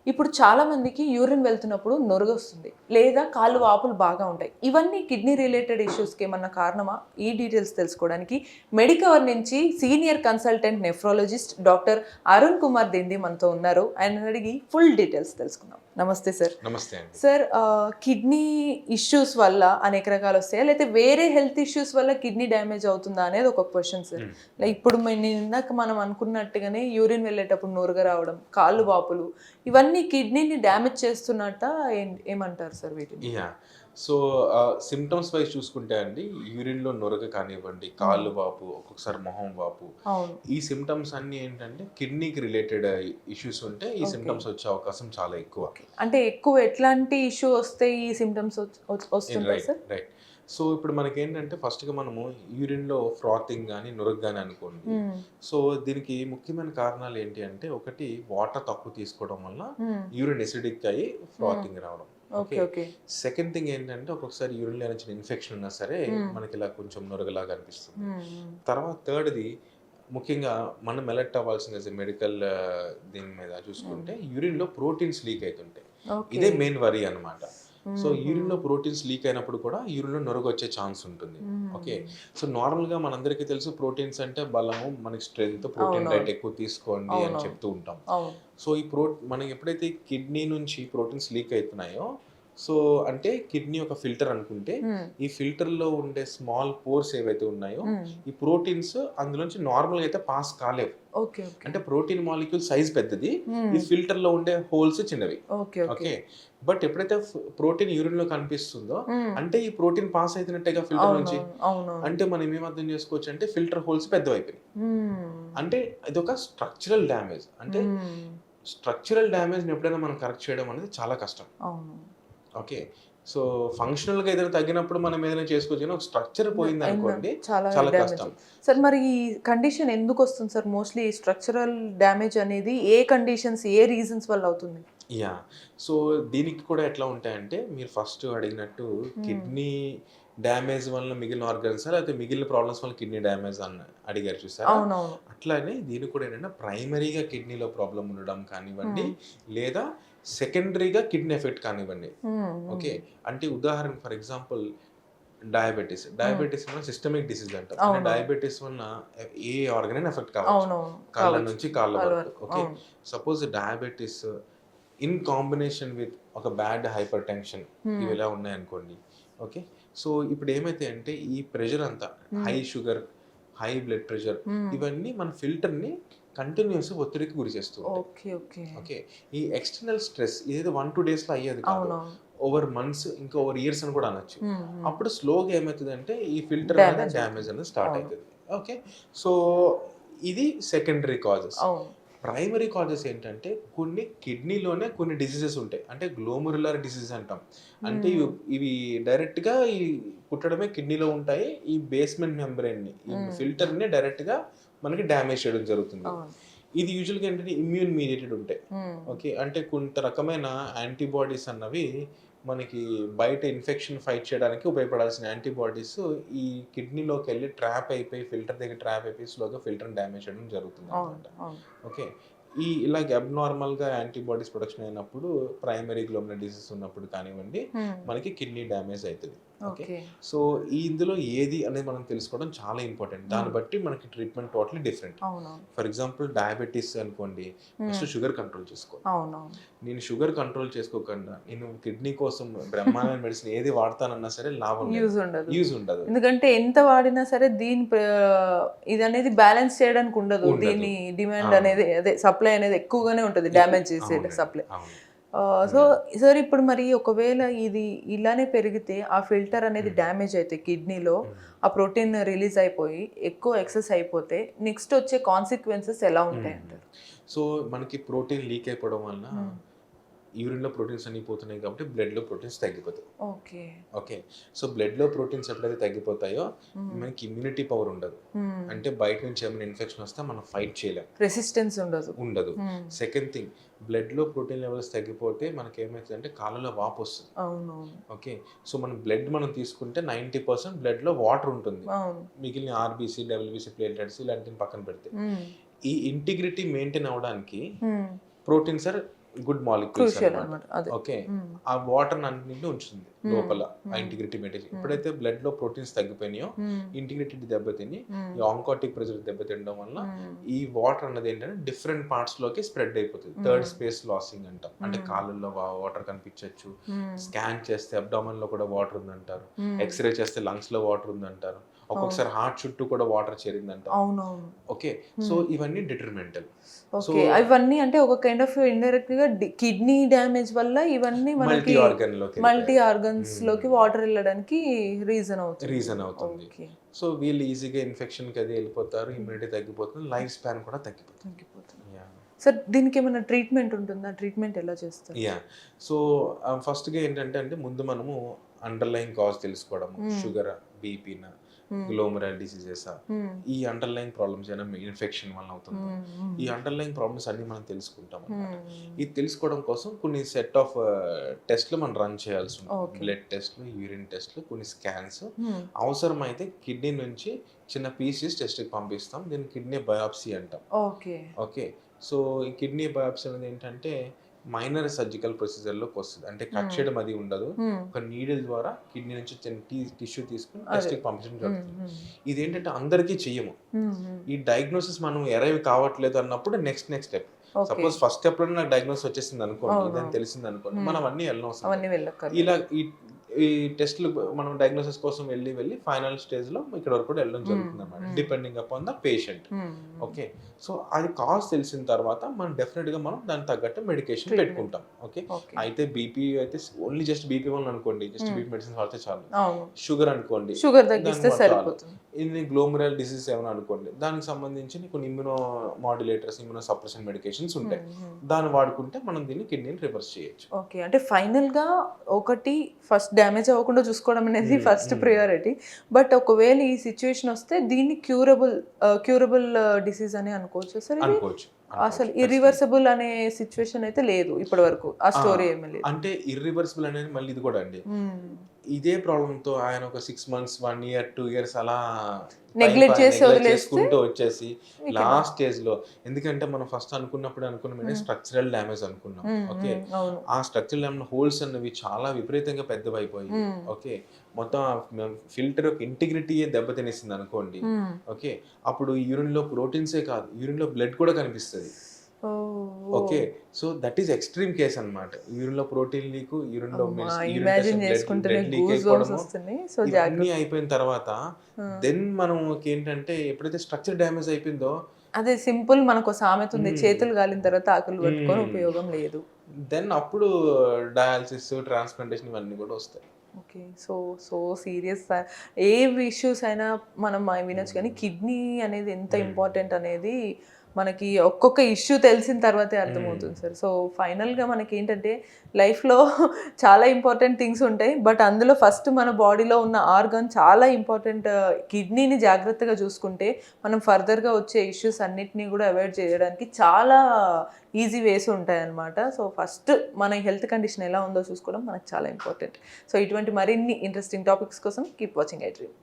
ఇప్పుడు చాలా మందికి యూరిన్ వెళ్తున్నప్పుడు నొరగొస్తుంది లేదా కాళ్ళు వాపులు బాగా ఉంటాయి. ఇవన్నీ కిడ్నీ రిలేటెడ్ ఇష్యూస్‌కి ఏమన్నా కారణమా? ఈ డీటెయిల్స్ తెలుసుకోవడానికి మెడికవర్ నుంచి senior consultant nephrologist doctor Arun Kumar Dindi మనతో ఉన్నారు. ఆయనని అడిగి ఫుల్ డీటెయిల్స్ తెలుసుకుందాం. నమస్తే సార్. నమస్తే అండి. సార్ కిడ్నీ ఇష్యూస్ వల్ల అనేక రకాలు వస్తాయా? లేతే వేరే హెల్త్ ఇష్యూస్ వల్ల కిడ్నీ డ్యామేజ్ అవుతుందా అనేది ఒక క్వెషన్ సార్. లైక్ ఇప్పుడు ఇందాక మనం అనుకున్నట్టుగానే యూరిన్ వెళ్ళేటప్పుడు నురగ రావడం, కాళ్ళు వాపులు ఇవన్నీ కిడ్నీని డ్యామేజ్ చేస్తున్నట్ట ఏమంటారు సార్ వీటిని? యాహ్! సో, సిమ్టమ్స్ వైస్ చూసుకుంటే అండి, యూరిన్‌లో నొరగ కానివ్వండి, కాళ్ళు వాపు, ఒక్కొక్కసారి మొహం వాపు, అవును. ఈ సిమ్టమ్స్ అన్నీ ఏంటంటే కిడ్నీకి రిలేటెడ్ ఇష్యూస్ ఉంటే ఈ ఓకే. సిమ్టమ్స్ వచ్చే అవకాశం చాలా ఎక్కువ. అంటే ఎక్కువ ఎట్లాంటి ఇష్యూ వస్తే ఈ సిమ్టమ్స్ వస్తుంటాయి రైట్. సార్? రైట్. సో, ఇప్పుడు మనకేంటంటే ఫస్ట్‌గా మనము యూరిన్‌లో ఫ్రాతింగ్ గాని, నురగ గాని అనుకోండి. హ్మ్. సో, దీనికి ముఖ్యమైన కారణాలు ఏంటి అంటే, ఒకటి వాటర్ తక్కువ తీసుకోవడం వల్ల హ్మ్. యూరిన్ ఎసిడిక్ అయ్యి హ్మ్. ఫ్రాతింగ్ రావడం. Okay. Okay. Okay. Second thing ఏంటంటే, ఒక్కొక్కసారి యూరిన్‌లో ఏమైనా చిన్న ఇన్ఫెక్షన్ ఉన్నా సరే, మనకిలా కొంచెం నురగలాగా అనిపిస్తుంది. హ్మ్. తర్వాత థర్డ్‌ది ముఖ్యంగా మనం అలర్ట్ అవ్వాల్సింది యాస్ ఎ మెడికల్ దీని మీద హ్మ్. చూసుకుంటే, యూరిన్‌లో ప్రోటీన్స్ లీక్ అయితుంటాయి. ఓకే. ఇదే మెయిన్ వరీ అన్నమాట. సో, హుహు. యూరిన్‌లో ప్రోటీన్స్ లీక్ అయినప్పుడు కూడా యూరిన్‌లో నురగొచ్చే ఛాన్స్ ఉంటుంది. ఓకే. హ్మ్. సో, నార్మల్‌గా మనందరికీ తెలుసు ప్రోటీన్స్ అంటే బలము, మనకి స్ట్రెంగ్త్, ప్రోటీన్ అవునవును. డైట్ ఎక్కువ తీసుకోండి అని అవునవును. చెప్తూ ఉంటాం. అవును. సో, ఈ మనకి ఎప్పుడైతే కిడ్నీ నుంచి ప్రోటీన్స్ లీక్ అయితున్నాయో, సో, అంటే కిడ్నీ ఒక ఫిల్టర్ అనుకుంటే, హ్మ్. ఈ ఫిల్టర్‌లో ఉండే స్మాల్ పోర్స్ ఏవైతే ఉన్నాయో, హ్మ్. ఈ ప్రోటీన్స్ అందులోంచి నార్మల్‌గా అయితే పాస్ కాలేవు. ఓకే. ఓకే. అంటే ప్రోటీన్ మాలిక్యూల్ సైజ్ పెద్దది. ఈ హ్మ్. ఫిల్టర్‌లో ఉండే హోల్స్ చిన్నవి. ఓకే. ఓకే. ఓకే. బట్ ఎప్పుడైతే ప్రోటీన్ యూరిన్‌లో కనిపిస్తుందో, హ్మ్. అంటే ఈ ప్రోటీన్ పాస్ అయితున్నట్టేగా ఫిల్టర్ నుంచి. అవునవును. అవునవును. అంటే మనం ఏం అర్థం చేసుకోవచ్చు అంటే ఫిల్టర్ హోల్స్ పెద్దవైపోయినాయి. హ్మ్. అంటే ఇదొక స్ట్రక్చరల్ డ్యామేజ్. అంటే హ్మ్. స్ట్రక్చరల్ డ్యామేజ్‌ని ఎప్పుడైనా మనం కరెక్ట్ చేయడం అనేది చాలా కష్టం. అవును. ఓకే. సో, ఫంక్షనల్‌గా ఏదైనా తగ్గినప్పుడు మనం ఏదైనా చేసుకోవచ్చు గానీ, ఒక స్ట్రక్చర్ పోయిందనుకోండి చాలా చాలా డ్యామేజ్. కష్టం. సార్ మరి ఈ కండిషన్ ఎందుకొస్తుంది సార్? మోస్ట్‌లీ స్ట్రక్చరల్ డ్యామేజ్ అనేది ఏ కండిషన్స్, ఏ రీజన్స్ వల్ల అవుతుంది? యాహ్! సో, దీనికి కూడా ఎట్లా ఉంటాయంటే, మీరు ఫస్ట్ అడిగినట్టు హ్మ్. కిడ్నీ డ్యామేజ్ వల్ల మిగిలిన ఆర్గాన్సా? లేకపోతే మిగిలిన ప్రాబ్లమ్స్ వల్ల కిడ్నీ డ్యామేజ్ అడిగారు చూసారా? అవునవును. అట్లానే దీనికి కూడా ఏంటంటే, ప్రైమరీగా కిడ్నీలో ప్రాబ్లమ్ ఉండడం కానివ్వండి, హ్మ్. లేదా సెకండరీగా కిడ్నీ ఎఫెక్ట్ కానివ్వండి. హ్మ్. హ్మ్. ఓకే. అంటే ఉదాహరణకు ఫర్ ఎగ్జాంపుల్ డయాబెటిస్. హ్మ్. డయాబెటిస్ వల్ల సిస్టమిక్ డిసీజ్ అంటాం. అంటే అవునవును. డయాబెటిస్ వలన ఏ ఆర్గన్ అయినా ఎఫెక్ట్ కావచ్చు. అవునవును. కళ్ళ కావచ్చు. నుంచి కాళ్ళ కాళ్ళ వరకు. వరకు. ఓకే. అవును. Suppose diabetes in combination with ఒక బ్యాడ్ హైపర్ టెన్షన్ ఇవి హ్మ్. ఇలా ఉన్నాయనుకోండి. ఓకే. సో, ఇప్పుడు ఏమైతాయి అంటే ఈ ప్రెషర్ అంతా హ్మ్. High sugar, high blood pressure హ్మ్. ఇవన్నీ మన ఫిల్టర్‌ని కంటిన్యూయస్‌గా ఒత్తిడికి గురి చేస్తూ ఉంటాయి. ఓకే. ఓకే. ఓకే. ఈ ఎక్స్టర్నల్ స్ట్రెస్ ఇదేదో 1, 2 డేస్‌లో అయ్యేది కాదు. అవునవును. ఓవర్ మంత్స్ ఇంకా ఓవర్ ఇయర్స్ అని కూడా అనొచ్చు. హ్మ్. హ్మ్. అప్పుడు స్లోగా ఏమైతదంటే ఈ ఫిల్టర్ అనేది డ్యామేజ్ డ్యామేజ్ అవుతుంది. అనేది స్టార్ట్ అవును. అయితది. ఓకే. సో, ఇది సెకండరీ కాజెస్. అవును. ప్రైమరీ కాజెస్ ఏంటంటే కొన్ని కిడ్నీలోనే కొన్ని డిసీజెస్ ఉంటాయి. అంటే గ్లోమెరులర్ డిసీజ్ అంటాం. అంటే ఇవి హ్మ్. ఇవి డైరెక్ట్‌గా పుట్టడమే కిడ్నీలో ఉంటాయి. ఈ బేస్మెంట్ మెంబ్రేన్‌ని ఈ హ్మ్. ఫిల్టర్‌ని డైరెక్ట్‌గా మనకి డ్యామేజ్ చేయడం జరుగుతుంది. అవును. ఇది యూజువల్‌గా ఏంటంటే ఇమ్యూన్ మీడియేటెడ్ ఉంటాయి. హ్మ్. ఓకే. అంటే కొంత రకమైన యాంటీబాడీస్ అన్నవి మనకి బయట ఇన్ఫెక్షన్ ఫైట్ చేయడానికి ఉపయోగపడాల్సిన యాంటీబాడీస్ ఈ కిడ్నీలోకెళ్ళి ట్రాప్ అయిపోయి ఫిల్టర్ దగ్గర ట్రాప్ అయిపోయి స్లోగా ఫిల్టర్‌ని డ్యామేజ్ చేయడం అవును. జరుగుతుందనమాట. అవును. ఓకే. ఇలాగ అబ్‌నార్మల్‌గా యాంటీబాడీస్ ప్రొడక్షన్ అయినప్పుడు ప్రైమరీ గ్లోమెరులర్ డిసీజ్ ఉన్నప్పుడు కానివ్వండి, హ్మ్. మనకి కిడ్నీ డ్యామేజ్ అయితది. ఓకే. ఓకే. సో, ఇందులో ఏది అనేది మనం తెలుసుకోవడం చాలా ఇంపార్టెంట్. దాన్ని హ్మ్. బట్టి మనకి ట్రీట్మెంట్ టోటల్లీ డిఫరెంట్. అవునవును. ఫర్ ఎగ్జాంపుల్ డయాబెటిస్ అనుకోండి, హ్మ్. ఫస్ట్ షుగర్ కంట్రోల్ చేసుకోవాలి. అవునవును. నేను షుగర్ కంట్రోల్ చేసుకోకుండా, నేను కిడ్నీ కోసం బ్రహ్మాండమైన మెడిసిన్ ఏది వాడతానన్నా సరే లాభం లేదు. యూజ్ ఉండదు. యూజ్ ఉండదు. ఎందుకంటే ఎంత వాడినా సరే దీని ఇదనేది బ్యాలెన్స్ చేయడానికి ఉండదు. ఉండదు. దీని డిమాండ్ అవును. అనేది అదే సప్లై అనేది ఎక్కువగానే ఉంటది. డ్యామేజ్ చేసే అవునండి. సప్లై. అవును. So, yeah! సార్ ఇప్పుడు మరి ఒకవేళ ఇది ఇలానే పెరిగితే ఆ ఫిల్టర్ అనేది హ్మ్. డ్యామేజ్ అయితే కిడ్నీలో హ్మ్. ఆ ప్రోటీన్ రిలీజ్ అయిపోయి ఎక్కువ ఎక్సెస్ అయిపోతే నెక్స్ట్ వచ్చే కాన్సిక్వెన్సెస్ ఎలా హ్మ్. ఉంటాయంటారు? సో, మనకి ప్రోటీన్ లీక్ అయిపోవడం వలన హ్మ్. యూరిన్‌లో ప్రోటీన్స్ అన్నీ పోతున్నాయి కాబట్టి బ్లడ్‌లో ప్రోటీన్స్ తగ్గిపోతాయి. ఓకే. ఓకే. సో, బ్లడ్‌లో ప్రోటీన్స్ ఎప్పుడైతే తగ్గిపోతాయో హ్మ్. మనకి ఇమ్యూనిటీ పవర్ ఉండదు. హ్మ్. అంటే బయట నుంచి ఏమైనా ఇన్ఫెక్షన్ వస్తే మనం ఫైట్ చేయలేం. రెసిస్టెన్స్ ఉండదు. ఉండదు. హ్మ్. సెకండ్ థింగ్ బ్లడ్‌లో ప్రోటీన్ లెవెల్స్ తగ్గిపోతే మనకేమైతదంటే కాళ్ళలో వాపొస్తది. అవునవును. ఓకే. సో, మనం తీసుకుంటే 90% బ్లడ్‌లో వాటర్ ఉంటుంది. అవును. మిగిలిన ఆర్‌బీసీ, డబ్ల్యూబీసీ, ప్లేట్లెట్స్ ఇలాంటివి పక్కన పెడితే. హ్మ్. ఈ ఇంటిగ్రిటీ మెయింటైన్ అవ్వడానికి hmm. Proteins are good molecules crucial అన్నమాట. అనమాట అదే. ఓకే, ఆ వాటర్ అన్నింటినీ ఉంచుతుంది లోపల, ఆ ఇంటిగ్రిటీ మెయింటైన్. ఎప్పుడైతే బ్లడ్ లో ప్రోటీన్స్ తగ్గిపోయినాయో, ఇంటిగ్రిటీ దెబ్బతిని, ఈ ఆంకాటిక్ ప్రెజర్ దెబ్బతినడం వల్ల ఈ వాటర్ అన్నది ఏంటంటే డిఫరెంట్ పార్ట్స్ లోకి స్ప్రెడ్ అయిపోతుంది. థర్డ్ స్పేస్ లాసింగ్ అంటాం. అంటే కాళ్ళల్లో వాటర్ కనిపించవచ్చు, స్కాన్ చేస్తే అబ్డామన్ లో కూడా వాటర్ ఉందంటారు, ఎక్స్రే చేస్తే లంగ్స్ లో వాటర్ ఉందంటారు, ఒక్కొక్కసారి హార్ట్ చుట్టూ కూడా వాటర్ చేరిందంటారు. అవునవును. ఓకే, సో ఇవన్నీ డిటర్మినెంటల్. ఓకే, ఇవన్నీ అంటే ఒక కైండ్ ఆఫ్ ఇండైరెక్ట్ గా కిడ్నీ డ్యామేజ్ వల్ల ఇవన్నీ మల్టీ మనకి ఆర్గన్ లోకి మల్టీ ఆర్గన్స్ లోకి వాటర్ వెళ్ళడానికి రీజన్ అవుతుంది. రీజన్ అవుతుంది. ఓకే, సో వీళ్ళు ఈజీగా ఇన్ఫెక్షన్ కి అది వెళ్ళిపోతారు, ఇమ్యూనిటీ తగ్గిపోతుంది, లైఫ్ స్పాన్ కూడా తగ్గిపోతుంది. తగ్గిపోతుంది. సార్ దీనికి ఏమైనా ట్రీట్మెంట్ ఉంటుందా? ట్రీట్మెంట్ ఎలా చేస్తారు? యా, సో ఫస్ట్గా ఏంటంటే ముందు మనము అండర్లైన్ కాజ్ తెలుసుకోవడము, షుగర్, బీపీనా, గ్లోమరల్ డిసీజెస్, ఈ అండర్లైన్ ప్రాబ్లమ్స్ అయినా ఇన్ఫెక్షన్ వల్ల అవుతుంది. ఈ అండర్లైన్ ప్రాబ్లమ్స్ అన్ని మనం తెలుసుకుంటాం అన్నమాట. ఇది తెలుసుకోవడం కోసం కొన్ని సెట్ ఆఫ్ టెస్ట్లు మనం రన్ చేయాల్సి ఉంటుంది. బ్లడ్ టెస్ట్లు, యూరిన్ టెస్ట్లు, కొన్ని స్కాన్స్, అవసరమైతే కిడ్నీ నుంచి చిన్న పీసెస్ టెస్ట్కి పంపిస్తాం. దీన్ని కిడ్నీ బయాప్సీ అంటాం. ఓకే ఓకే, సో ఈ కిడ్నీ బయాప్సీ అనేది ఏంటంటే మైనర్ సర్జికల్ ప్రొసీజర్లోకి వస్తుంది. అంటే కట్ చేయడం అది ఉండదు, ఒక నీడిల్ ద్వారా కిడ్నీ నుంచి టిష్యూ తీసుకుని టెస్ట్కి పంపించడం జరుగుతుంది. ఇది ఏంటంటే అందరికీ చెయ్యము. ఈ డయాగ్నోసిస్ మనం ఎరైవ్ కావట్లేదు అన్నప్పుడు next step. Suppose first step లో నాకు డయాగ్నోసిస్ వచ్చేసింది అనుకోండి, ఇదని తెలిసింది అనుకోండి, మనం అన్నీ వెళ్ళనవసరం. ఇలా ఈ టెస్ట్లు మనం డయాగ్నోసిస్ కోసం వెళ్ళి ఫైనల్ స్టేజ్ లో ఇక్కడ వరకు కూడా వెళ్ళడం జరుగుతుంది అన్నమాట, depending upon the patient. Okay, so అది కాజ్ తెలిసిన తర్వాత మనం డెఫినెట్ గా మనం దానికి తగ్గట్టు మెడికేషన్ పెట్టుకుంటాం. ఓకే, అయితే బీపీ అయితే ఓన్లీ జస్ట్ బీపీ వల్ల అనుకోండి, జస్ట్ బీపీ మెడిసిన్ వాడితే చాలు. షుగర్ అనుకోండి, షుగర్ తగ్గిస్తే సరిపోతుంది. ఇది గ్లోమరల్ డిసీజ్ ఏమైనా అనుకోండి, దానికి సంబంధించి కొన్ని immuno modulators, immuno suppression medications ఉంటాయి. దాన్ని వాడుకుంటే మనం దీన్ని కిడ్నీని రివర్స్ చేయొచ్చు. ఓకే, అంటే ఫైనల్ గా ఒకటి ఫస్ట్ డ్యామేజ్ అవ్వకుండా చూసుకోవడం అనేది ఫస్ట్ ప్రియారిటీ. బట్ ఒకవేళ ఈ సిచ్యువేషన్ వస్తే దీన్ని క్యూరబుల్ డిసీజ్ అని అనుకోవచ్చు సార్? అనుకోవచ్చు. అసలు ఇర్రివర్సిబుల్ అనే సిచ్యువేషన్ అయితే లేదు ఇప్పటి వరకు, ఆ స్టోరీ ఏమీ లేదు. అంటే ఇర్రివర్సిబుల్ అనేది మళ్ళీ ఇది కూడా అండి, ఇదే ప్రాబ్లమ్ తో ఆయన ఒక 6 months 1 year 2 years అలా నెగ్లెక్ట్ చేసుకుంటూ వచ్చేసి లాస్ట్ స్టేజ్ లో, ఎందుకంటే మనం ఫస్ట్ అనుకున్నాం స్ట్రక్చరల్ డ్యామేజ్ అనుకున్నాం. ఓకే, ఆ స్ట్రక్చరల్ డ్యామేజ్ హోల్స్ అన్నవి చాలా విపరీతంగా పెద్దవైపోయి, ఓకే, మొత్తం ఫిల్టర్ యొక్క ఇంటిగ్రిటీ దెబ్బతినేసింది అనుకోండి. ఓకే, అప్పుడు యూరిన్ లో ప్రోటీన్సే కాదు, యూరిన్ లో బ్లడ్ కూడా కనిపిస్తుంది. Okay, so that is extreme case అన్నమాట. యూరిన్ లో ప్రోటీన్ లీక్, యూరిన్ లో బ్లడ్ లీక్ ఇవన్నీ అయిపోయిన తర్వాత దెన్ మనం ఏంటంటే ఎప్పుడైతే స్ట్రక్చర్ డ్యామేజ్ అయిపోయిందో, అదే సింపుల్ మనకు సామెత ఉంది, చేతులు గాలిన తర్వాత ఆకులు పట్టుకొని ఉపయోగం లేదు. దెన్ అప్పుడు డయాలసిస్, ట్రాన్స్ప్లాంటేషన్ ఇవన్నీ కూడా వస్తాయి. Okay, so serious. ఏ ఇష్యూస్ అయినా మనం వినొచ్చు, కానీ కిడ్నీ అనేది ఎంత ఇంపార్టెంట్ అనేది మనకి ఒక్కొక్క ఇష్యూ తెలిసిన తర్వాతే అర్థమవుతుంది సార్. సో ఫైనల్గా మనకి ఏంటంటే లైఫ్లో చాలా ఇంపార్టెంట్ థింగ్స్ ఉంటాయి, బట్ అందులో ఫస్ట్ మన బాడీలో ఉన్న ఆర్గన్ చాలా ఇంపార్టెంట్. కిడ్నీని జాగ్రత్తగా చూసుకుంటే మనం ఫర్దర్గా వచ్చే ఇష్యూస్ అన్నిటినీ కూడా అవాయిడ్ చేయడానికి చాలా ఈజీ వేస్ ఉంటాయన్నమాట. సో ఫస్ట్ మన హెల్త్ కండిషన్ ఎలా ఉందో చూసుకోవడం మనకు చాలా ఇంపార్టెంట్. సో ఇటువంటి మరిన్ని ఇంట్రెస్టింగ్ టాపిక్స్ కోసం కీప్ వాచింగ్ ఐ డ్రీమ్.